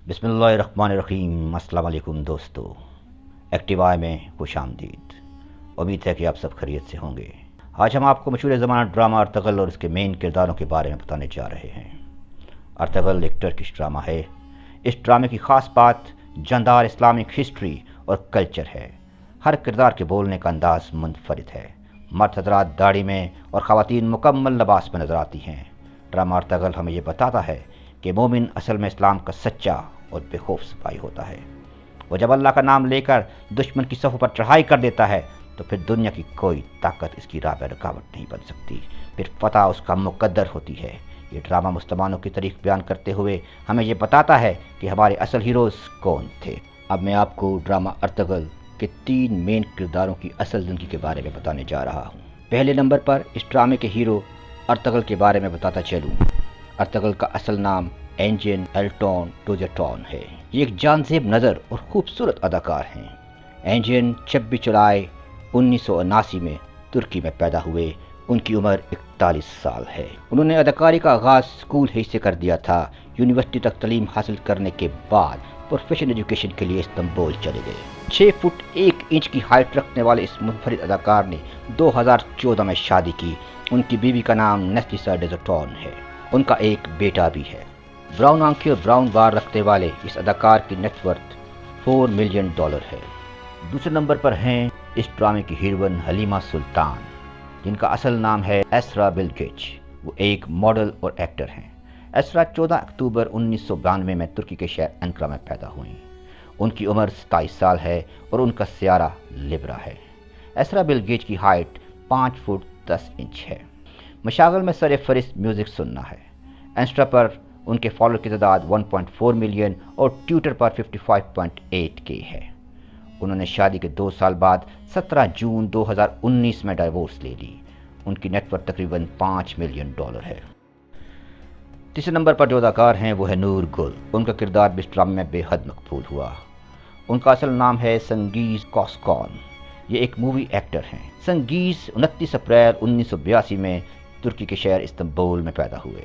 بسم اللہ الرحمن الرحیم۔ السلام علیکم دوستو، ایکٹیو آئی میں خوش آمدید۔ امید ہے کہ آپ سب خیریت سے ہوں گے۔ آج ہم آپ کو مشہور زمانہ ڈرامہ ارتغرل اور اس کے مین کرداروں کے بارے میں بتانے جا رہے ہیں۔ ارتغرل ایک ٹرکش ڈرامہ ہے۔ اس ڈرامے کی خاص بات جاندار اسلامک ہسٹری اور کلچر ہے۔ ہر کردار کے بولنے کا انداز منفرد ہے۔ مرد حضرات داڑھی میں اور خواتین مکمل لباس میں نظر آتی ہیں۔ ڈرامہ ارتغرل ہمیں یہ بتاتا ہے کہ مومن اصل میں اسلام کا سچا اور بے خوف سپاہی ہوتا ہے۔ وہ جب اللہ کا نام لے کر دشمن کی صفوں پر چڑھائی کر دیتا ہے تو پھر دنیا کی کوئی طاقت اس کی راہ میں رکاوٹ نہیں بن سکتی، پھر فتح اس کا مقدر ہوتی ہے۔ یہ ڈرامہ مسلمانوں کی تاریخ بیان کرتے ہوئے ہمیں یہ بتاتا ہے کہ ہمارے اصل ہیروز کون تھے۔ اب میں آپ کو ڈرامہ ارتغرل کے 3 مین کرداروں کی اصل زندگی کے بارے میں بتانے جا رہا ہوں۔ پہلے نمبر پر اس ڈرامے کے ہیرو ارتغرل کے بارے میں بتاتا چلوں۔ ارتغرل کا اصل نام انجن ایلٹون ٹوجیٹون ہے۔ یہ ایک جانزیب نظر اور خوبصورت اداکار ہیں۔ انجن 26 جولائی 1979 میں ترکی میں پیدا ہوئے۔ ان کی عمر 41 سال ہے۔ انہوں نے اداکاری کا آغاز اسکول ہی سے کر دیا تھا۔ یونیورسٹی تک تعلیم حاصل کرنے کے بعد پروفیشنل ایجوکیشن کے لیے استنبول چلے گئے۔ 6 فٹ 1 انچ کی ہائٹ رکھنے والے اس منفرد اداکار نے 2014 میں شادی کی۔ ان کی بیوی کا نام نیسلیسا ڈیزوٹون ہے۔ ان کا ایک بیٹا بھی ہے۔ براؤن آنکھیں اور براؤن بال رکھنے والے اس اداکار کی نیٹ ورتھ $4 ملین ہے۔ دوسرے نمبر پر ہیں اس ڈرامے کی ہیروئن حلیمہ سلطان، جن کا اصل نام ہے اسرا بلگچ۔ وہ ایک ماڈل اور ایکٹر ہیں۔ اسرا 14 اکتوبر 1992 میں ترکی کے شہر انقرہ میں پیدا ہوئیں۔ ان کی عمر 27 سال ہے اور ان کا سیارہ لیبرا ہے۔ اسرا بلگچ کی ہائٹ 5 فٹ 10 انچ ہے۔ مشاغل میں سر فہرست میوزک سننا ہے۔ انسٹا پر ان کے فالوور کی تعداد 1.4 ملین اور ٹویٹر پر 55.8K ہے۔ انہوں نے شادی کے 2 سال بعد 17 جون 2019 میں ڈائیورس لے لی۔ ان کی نیٹ ورتھ تقریباً $5 ملین ہے۔ تیسرے نمبر پر جو اداکار ہیں وہ ہے نور گل۔ ان کا کردار بھی اس ڈرامے میں بے حد مقبول ہوا۔ ان کا اصل نام ہے سنگیز کوسکون۔ یہ ایک مووی ایکٹر ہیں۔ سنگیز 29 اپریل 1982 میں ترکی کے شہر استنبول میں پیدا ہوئے۔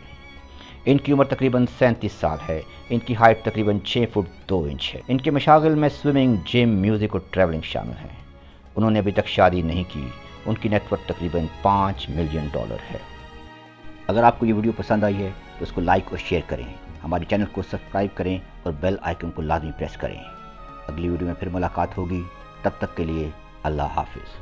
ان کی عمر تقریباً 37 سال ہے۔ ان کی ہائٹ تقریباً 6 فٹ 2 انچ ہے۔ ان کے مشاغل میں سوئمنگ، جم، میوزک اور ٹریولنگ شامل ہیں۔ انہوں نے ابھی تک شادی نہیں کی۔ ان کی نیٹ ورتھ تقریباً $5 ملین ہے۔ اگر آپ کو یہ ویڈیو پسند آئی ہے تو اس کو لائک اور شیئر کریں، ہمارے چینل کو سبسکرائب کریں اور بیل آئیکن کو لازمی پریس کریں۔ اگلی ویڈیو میں پھر ملاقات ہوگی، تب تک کے لیے اللہ حافظ۔